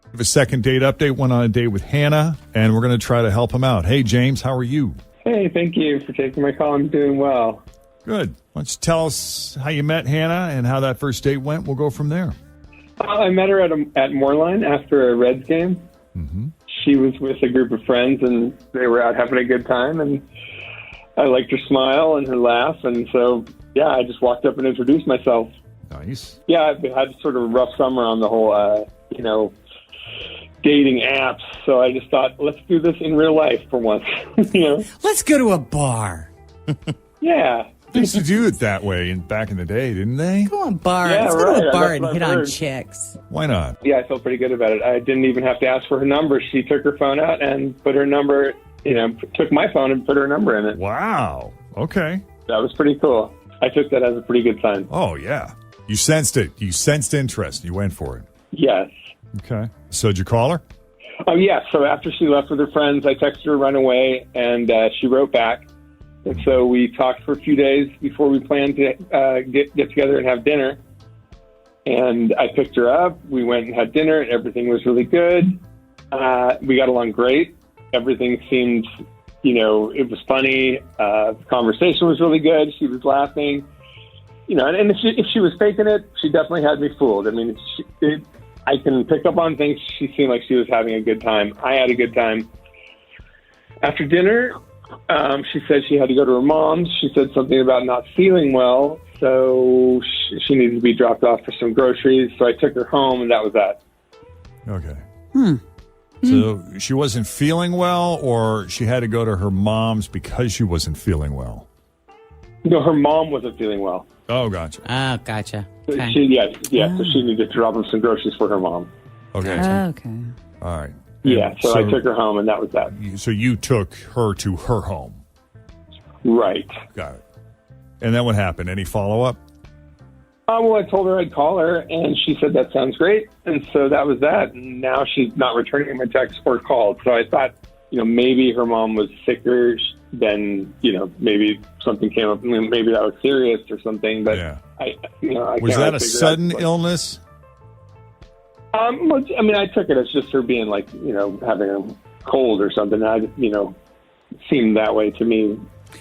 We have a second date update. Went on a date with Hannah, and we're going to try to help him out. Hey, James, how are you? Hey, thank you for taking my call. I'm doing well. Good. Why don't you tell us how you met Hannah and how that first date went? We'll go from there. I met her at Moorline after a Reds game. Mm-hmm. She was with a group of friends, and they were out having a good time, and I liked her smile and her laugh, and so, yeah, I just walked up and introduced myself. Nice. Yeah, I've had sort of a rough summer on the whole, dating apps, so I just thought, let's do this in real life for once. Let's go to a bar. Yeah. They used to do it that way back in the day, didn't they? Go on bar. Yeah, Let's go to a bar and what hit I've on heard. chicks. Why not? Yeah, I felt pretty good about it. I didn't even have to ask for her number. She took her phone out and put her number, took my phone and put her number in it. Wow. Okay. That was pretty cool. I took that as a pretty good sign. Oh, yeah. You sensed it. You sensed interest. You went for it. Yes. Okay. So did you call her? Oh, yeah. So after she left with her friends, I texted her right away, and she wrote back. And so we talked for a few days before we planned to get together and have dinner. And I picked her up. We went and had dinner, and everything was really good. We got along great. Everything seemed, it was funny. The conversation was really good. She was laughing. And if she was faking it, she definitely had me fooled. I mean, I can pick up on things. She seemed like she was having a good time. I had a good time. After dinner, she said she had to go to her mom's. She said something about not feeling well, so she needed to be dropped off for some groceries. So I took her home, and that was that. Okay. So she wasn't feeling well, or she had to go to her mom's because she wasn't feeling well? No, her mom wasn't feeling well. Oh, gotcha. Oh, gotcha. So Okay. so she needed to drop off some groceries for her mom. Okay. Okay. All right. Yeah, so I took her home, and that was that. So you took her to her home. Right. Got it. And then what happened? Any follow-up? Well, I told her I'd call her, and she said that sounds great. And so that was that. And now she's not returning my text or called. So I thought, maybe her mom was sicker than, maybe something came up. Maybe that was serious or something. But Yeah. I Was can't that a figure sudden out, illness? Well, I took it as just her being having a cold or something. Seemed that way to me.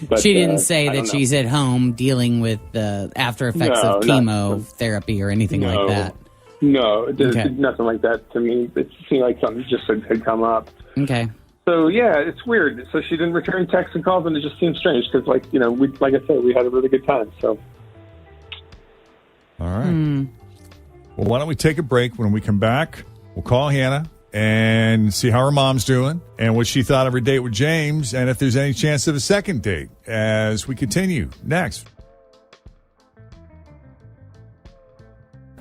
But, she didn't say I that don't know. she's at home dealing with the after effects of chemotherapy or anything like that. No, there's Okay. nothing like that to me. It seemed like something just had come up. Okay. So, yeah, it's weird. So she didn't return texts and calls, and it just seems strange because, like I said, we had a really good time. So, All right. Well, why don't we take a break? When we come back, we'll call Hannah and see how her mom's doing and what she thought of her date with James and if there's any chance of a second date as we continue next.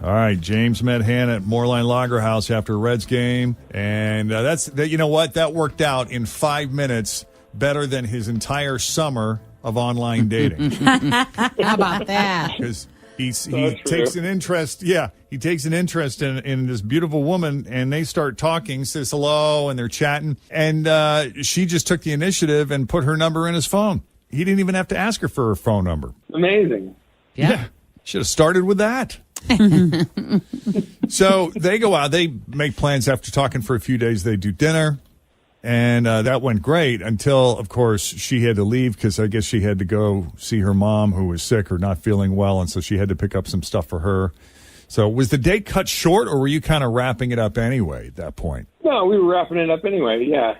All right, James met Hannah at Moorline Lager House after a Reds game, and you know what? That worked out in 5 minutes better than his entire summer of online dating. How about that? Because he true. takes an interest. Yeah, he takes an interest in this beautiful woman, and they start talking, says hello, and they're chatting. And she just took the initiative and put her number in his phone. He didn't even have to ask her for her phone number. amazing. Yeah. Should have started with that. So they go out. They make plans after talking for a few days. They do dinner. And that went great until, of course, she had to leave because I guess she had to go see her mom who was sick or not feeling well. And so she had to pick up some stuff for her. So was the date cut short or were you kind of wrapping it up anyway at that point? No, we were wrapping it up anyway, yeah.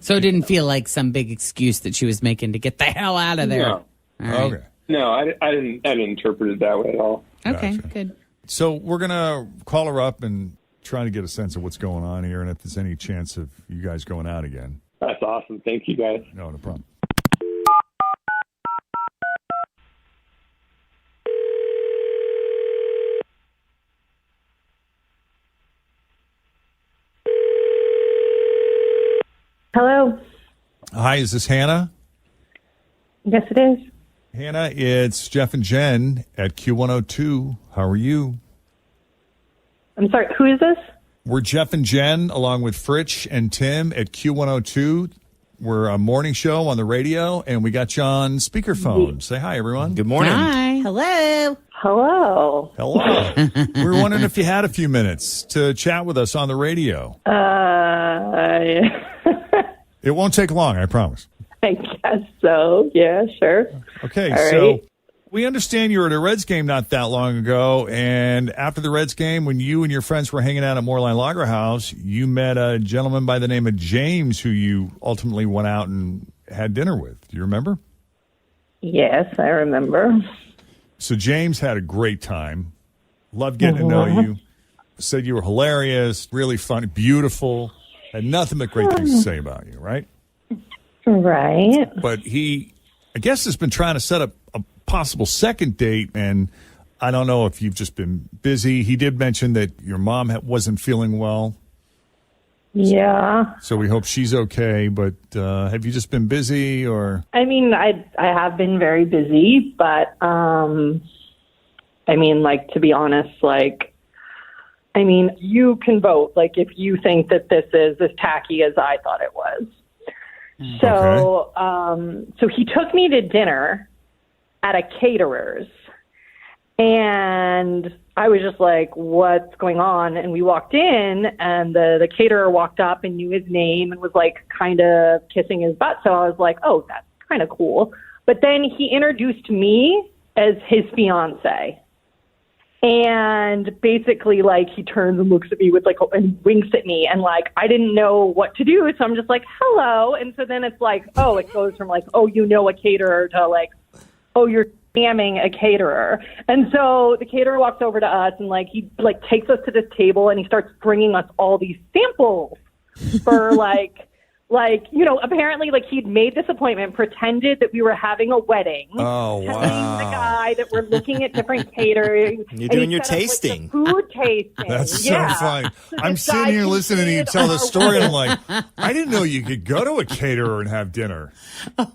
So it didn't feel like some big excuse that she was making to get the hell out of there. No. All right. Okay. No, I didn't interpret it that way at all. Okay, Gotcha. good. So we're going to call her up and try to get a sense of what's going on here and if there's any chance of you guys going out again. That's awesome. Thank you, guys. No problem. Hello. Hi, is this Hannah? Yes, it is. Hannah, it's Jeff and Jen at Q102. How are you? I'm sorry. Who is this? We're Jeff and Jen, along with Fritch and Tim at Q102. We're a morning show on the radio, and we got you on speakerphone. Say hi, everyone. Good morning. Hi. Hello. Hello. Hello. We were wondering if you had a few minutes to chat with us on the radio. It won't take long, I promise. I guess so. Yeah, sure. Okay, All so right. we understand you were at a Reds game not that long ago, and after the Reds game, when you and your friends were hanging out at Moorline Lager House, you met a gentleman by the name of James who you ultimately went out and had dinner with. Do you remember? Yes, I remember. So James had a great time. Loved getting to know you. Said you were hilarious, really funny, beautiful. Had nothing but great things to say about you, right? Right. But he, I guess, has been trying to set up a possible second date, and I don't know if you've just been busy. He did mention that your mom wasn't feeling well. Yeah. So we hope she's okay, but have you just been busy or? I mean, I have been very busy, but I mean, like, to be honest, like, I mean, you can vote, like, if you think that this is as tacky as I thought it was. So, so he took me to dinner at a caterer's, and I was just like, what's going on? And we walked in, and the caterer walked up and knew his name and was like kind of kissing his butt. So I was like, oh, that's kind of cool. But then he introduced me as his fiance. And basically, like, he turns and looks at me with, like, and winks at me. And, like, I didn't know what to do. So I'm just like, hello. And so then it's like, oh, it goes from, like, oh, you know a caterer to, like, oh, you're scamming a caterer. And so the caterer walks over to us and, like, he, like, takes us to this table and he starts bringing us all these samples for, like, you know, apparently, like, he'd made this appointment, pretended that we were having a wedding. Oh, telling wow. the guy that we're looking at different caterers. You're doing your tasting. Up, like, food tasting. That's yeah. so funny. So I'm this sitting guy here listening to you did tell the our story, and I'm wedding. like, I didn't know you could go to a caterer and have dinner.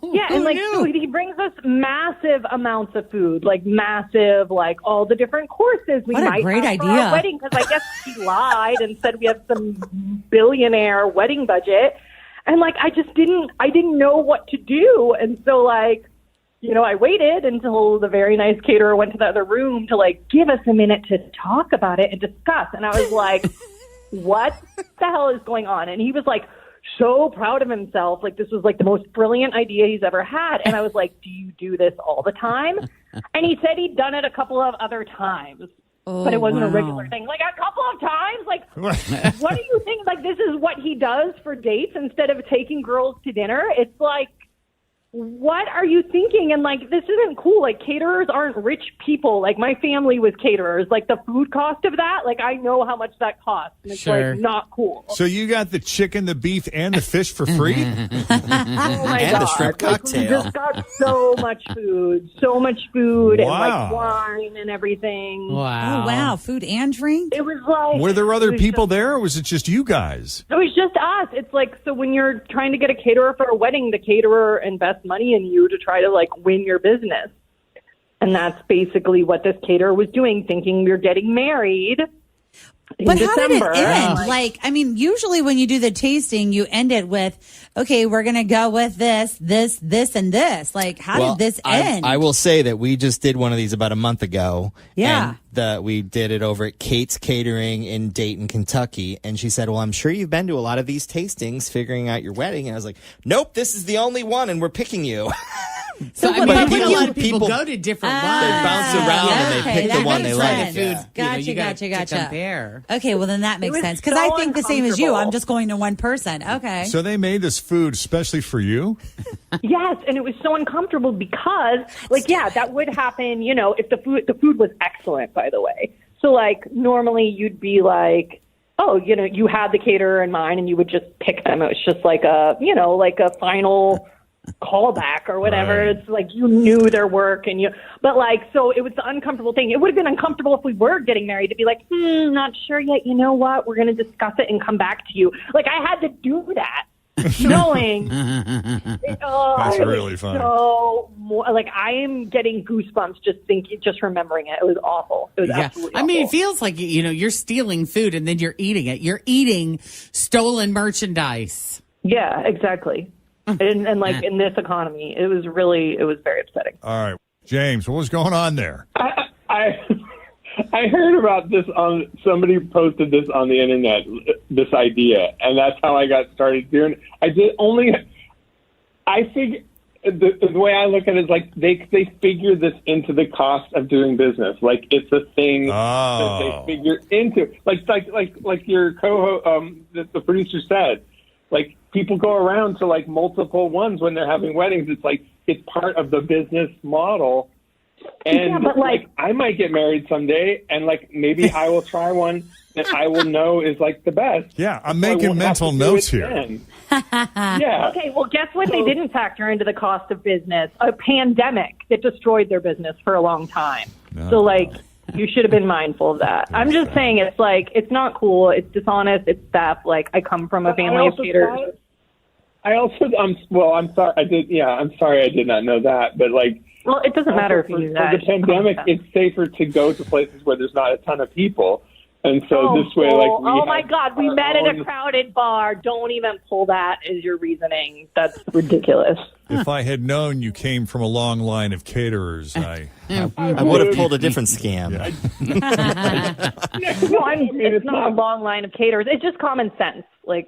Yeah, and like so he brings us massive amounts of food, like massive, like all the different courses we What a might great have for idea. our wedding. Because I guess he lied and said we have some billionaire wedding budget, and like I didn't know what to do, and so like, you know, I waited until the very nice caterer went to the other room to like give us a minute to talk about it and discuss, and I was like, what the hell is going on? And he was like, so proud of himself. Like, this was like the most brilliant idea he's ever had. And I was like, do you do this all the time? And he said he'd done it a couple of other times, but it wasn't a regular thing. Like, a couple of times? Like, what do you think? Like, this is what he does for dates instead of taking girls to dinner? It's like, what are you thinking? And like, this isn't cool. Like, caterers aren't rich people. Like, my family was caterers. Like, the food cost of that, like, I know how much that costs. And it's Sure. like not cool. So you got the chicken, the beef, and the fish for free? Oh my And the God. shrimp Like, cocktail. we just got so much food, and Wow. like wine and everything. Wow. Oh, wow. Food and drink? It was like, Were there other it was people just- there, or was it just you guys? It was just us. It's like, so when you're trying to get a caterer for a wedding, the caterer invests money in you to try to like win your business. And that's basically what this caterer was doing, thinking we were getting married in But how did it December. end? Like, I mean, usually when you do the tasting, you end it with, okay, we're going to go with this, and this. Like, how did this end? I will say that we just did one of these about a month ago. Yeah. And we did it over at Kate's Catering in Dayton, Kentucky. And she said, well, I'm sure you've been to a lot of these tastings figuring out your wedding. And I was like, nope, this is the only one, and we're picking you. So, I mean, but I think people- a lot of people people- go to different They ones. bounce around and they pick that the one makes they like. sense. Food, Gotcha, you gotta gotcha. to compare. Okay, well, then that makes was sense. Because so I think the same as you. uncomfortable. I'm just going to one person. Okay. So they made this food especially for you? Yes, and it was so uncomfortable because, like, yeah, that would happen, you know, if the food was excellent, by the way. So, like, normally you'd be like, oh, you know, you had the caterer in mind and you would just pick them. It was just like a, you know, like a final callback or whatever. Right. It's like you knew their work but like, so it was the uncomfortable thing. It would have been uncomfortable if we were getting married to be like, not sure yet. You know what? We're going to discuss it and come back to you. Like, I had to do that. Knowing That's really funny. So like, I am getting goosebumps just remembering it. It was awful. It was absolutely I mean, it awful. feels like, you know, you're stealing food and then you're eating it. You're eating stolen merchandise. Yeah, exactly. And like, in this economy, it was very upsetting. All right. James, what was going on there? I I heard about this on somebody posted this on the internet, this idea, and that's how I got started doing it. I think the way I look at it is like they figure this into the cost of doing business. Like it's a thing that they figure into. Like your the producer said, like people go around to like multiple ones when they're having weddings. It's like it's part of the business model. And but like I might get married someday, and like maybe I will try one that I will know is like the best. Yeah, I'm making mental notes here. Yeah. Okay, well, guess what? They didn't factor into the cost of business. A pandemic that destroyed their business for a long time. So, like, you should have been mindful of that. I'm just saying it's like, it's not cool. It's dishonest. It's theft. Like, I come from a family of caterers. I'm sorry. I'm sorry I did not know that. But, like, well, it doesn't matter if you do that. For the pandemic, it's safer to go to places where there's not a ton of people. And so this way, like, oh my God, we met at a crowded bar. Don't even pull that as your reasoning. That's ridiculous. If I had known you came from a long line of caterers, I would have pulled a different scam. It's not a long line of caterers. It's just common sense. I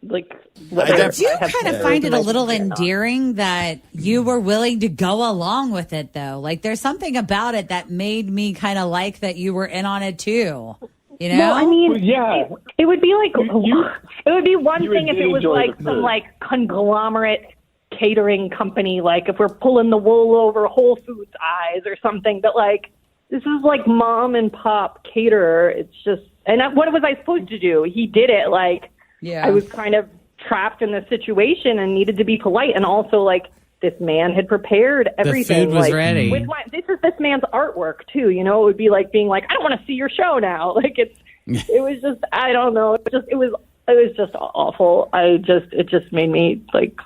do kind of find it a little endearing that you were willing to go along with it, though. Like, there's something about it that made me kind of like that you were in on it too. You know? No, I mean, yeah. It would be like it would be one thing if it was like some like conglomerate catering company, like if we're pulling the wool over Whole Foods eyes or something. But like this is like mom and pop caterer. It's just, and what was I supposed to do? He did it like. Yeah. I was kind of trapped in the situation and needed to be polite. And also, like, this man had prepared everything. The food was like, ready. This is this man's artwork, too. You know, it would be like being like, I don't want to see your show now. Like, it was just, I don't know. It was just awful. It just made me, like.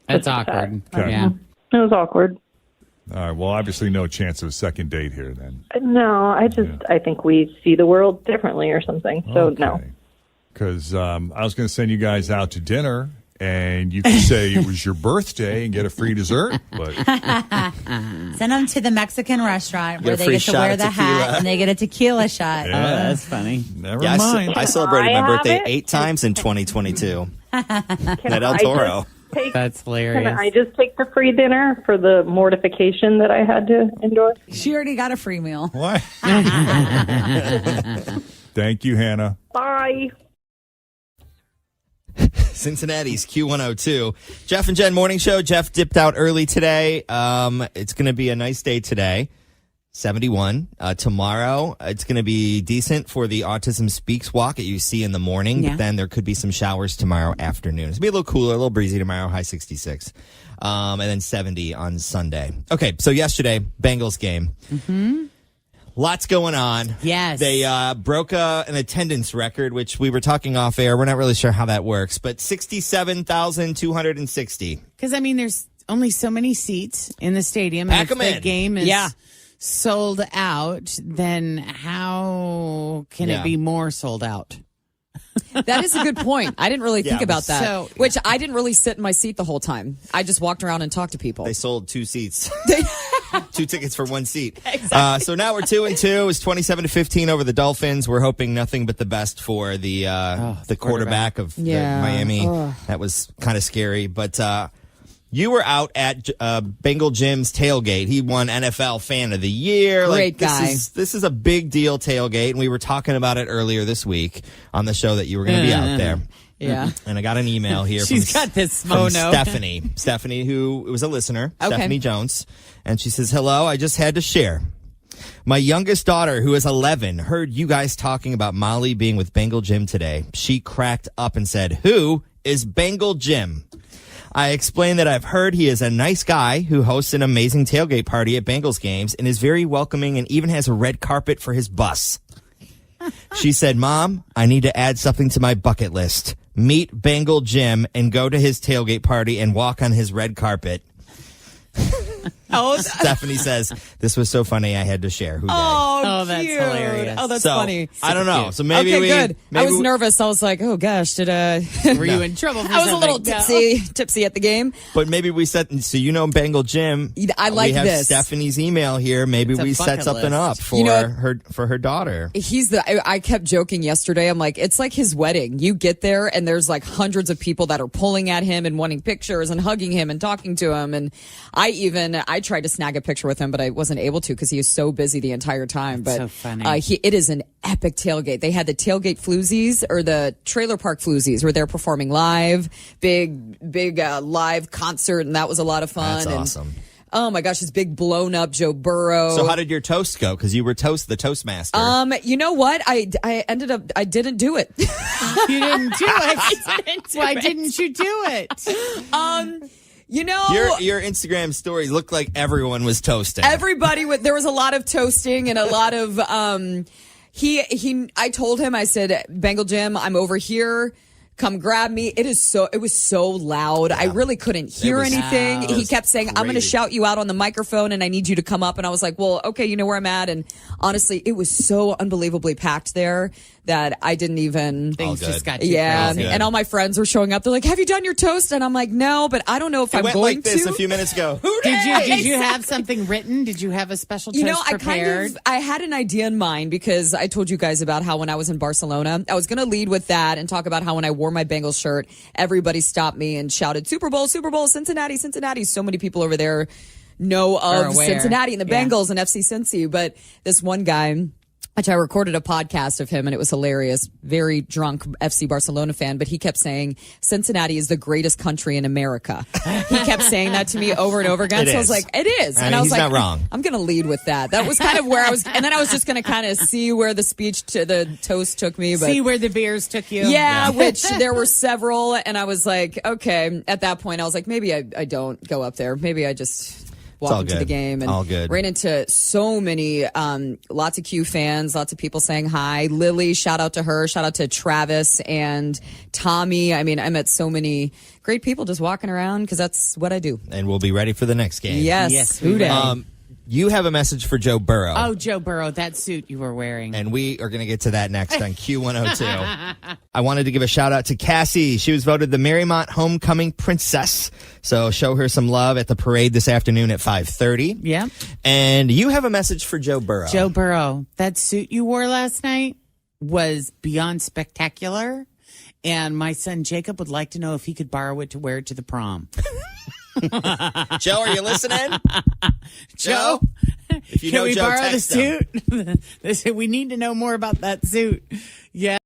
That's awkward. Okay. Yeah. It was awkward. All right. Well, obviously, no chance of a second date here then. No, I think we see the world differently or something. So, no. Because I was going to send you guys out to dinner, and you could say it was your birthday and get a free dessert. But send them to the Mexican restaurant where they get to wear the hat and they get a tequila shot. Yeah. Oh, that's funny. Never mind. I celebrated my birthday 8 times in 2022 at El Toro. That's hilarious. Can I just take the free dinner for the mortification that I had to endure? She already got a free meal. What? Thank you, Hannah. Bye. Cincinnati's Q102. Jeff and Jenn morning show. Jeff dipped out early today. It's going to be a nice day today. 71. Tomorrow, it's going to be decent for the Autism Speaks walk that you see in the morning. Yeah. But then there could be some showers tomorrow afternoon. It's going to be a little cooler, a little breezy tomorrow, high 66. And then 70 on Sunday. Okay, so yesterday, Bengals game. Mm-hmm. Lots going on. Yes. They broke an attendance record, which we were talking off air. We're not really sure how that works, but 67,260. Because, I mean, there's only so many seats in the stadium. Pack 'em and if in. the game is sold out, then how can it be more sold out? That is a good point. I didn't really think about that. So- Which I didn't really sit in my seat the whole time. I just walked around and talked to people. They sold 2 seats. 2 tickets for 1 seat. Exactly. So now we're 2-2. It's 27-15 over the Dolphins. We're hoping nothing but the best for the quarterback of the Miami. That was kind of scary. But you were out at Bengal Jim's tailgate. He won NFL Fan of the Year. Great guy. This is a big deal tailgate, and we were talking about it earlier this week on the show that you were going to be out there. Yeah. And I got an email here She's from, got this from mono. Stephanie, who was a listener, Okay. Stephanie Jones. And she says, hello, I just had to share. My youngest daughter, who is 11, heard you guys talking about Molly being with Bengal Jim today. She cracked up and said, who is Bengal Jim? I explained that I've heard he is a nice guy who hosts an amazing tailgate party at Bengals games and is very welcoming and even has a red carpet for his bus. She said, Mom, I need to add something to my bucket list. Meet Bengal Jim and go to his tailgate party and walk on his red carpet. Stephanie says, this was so funny, I had to share. Who Oh, that's cute. hilarious. Oh, that's so, funny. I don't know. So maybe okay, we... good. I maybe was we- nervous. I was like, oh, gosh, did Were you in trouble for I was a little something? tipsy at the game. But maybe we set... So you know Bengal Jim. I like we have this. Stephanie's email here. Maybe It's a we set bucket something list. up for You know- her daughter. I kept joking yesterday. I'm like, it's like his wedding. You get there and there's like hundreds of people that are pulling at him and wanting pictures and hugging him and talking to him. And I tried to snag a picture with him, but I wasn't able to because he was so busy the entire time. But so funny. It is an epic tailgate. They had the tailgate floozies or the trailer park floozies where they're performing live, big live concert. And that was a lot of fun. That's And, awesome. oh my gosh, this big blown up Joe Burrow. So how did your toast go? Because you were the Toastmaster. You know what? I ended up, I didn't do it. You didn't do it. Why didn't you do it? You know, your Instagram stories looked like everyone was toasting. there was a lot of toasting and a lot of, I told him, I said, Bengal Jim, I'm over here. Come grab me. It was so loud. I really couldn't hear anything. He kept saying, I'm going to shout you out on the microphone and I need you to come up. And I was like, well, okay, you know where I'm at. And honestly, it was so unbelievably packed there that I didn't even. Things just got too yeah. crazy. And all my friends were showing up. They're like, have you done your toast? And I'm like, no, but I don't know if I'm went going like this to. a few minutes ago. Did you have something written? Did you have a special toast prepared? I had an idea in mind because I told you guys about how when I was in Barcelona, I was going to lead with that and talk about how when I wore my Bengals shirt, everybody stopped me and shouted, Super Bowl, Cincinnati, Cincinnati. So many people over there know of Cincinnati and the Bengals and FC Cincy. But this one guy, which I recorded a podcast of him and it was hilarious, very drunk FC Barcelona fan, but he kept saying Cincinnati is the greatest country in America. He kept saying that to me over and over again. It so I is. was like, it is. I And mean, I was he's like, not wrong. I'm going to lead with that. That was kind of where I was. And then I was just going to kind of see where the speech to the toast took me. But See where the beers took you? yeah, which there were several. And I was like, okay, at that point, I was like, maybe I don't go up there. Maybe I just walk into the game and all good. ran into so many, lots of Q fans, lots of people saying hi. Lily, shout out to her. Shout out to Travis and Tommy. I mean, I met so many great people just walking around because that's what I do. And we'll be ready for the next game. Yes. we Who will. dat? You have a message for Joe Burrow. Oh, Joe Burrow, that suit you were wearing. And we are going to get to that next on Q102. I wanted to give a shout out to Cassie. She was voted the Marymount Homecoming Princess. So show her some love at the parade this afternoon at 5:30. Yeah. And you have a message for Joe Burrow. Joe Burrow, that suit you wore last night was beyond spectacular. And my son Jacob would like to know if he could borrow it to wear it to the prom. Joe, are you listening? Joe, if you can know we Joe, borrow the text him. suit? They said we need to know more about that suit. Yeah.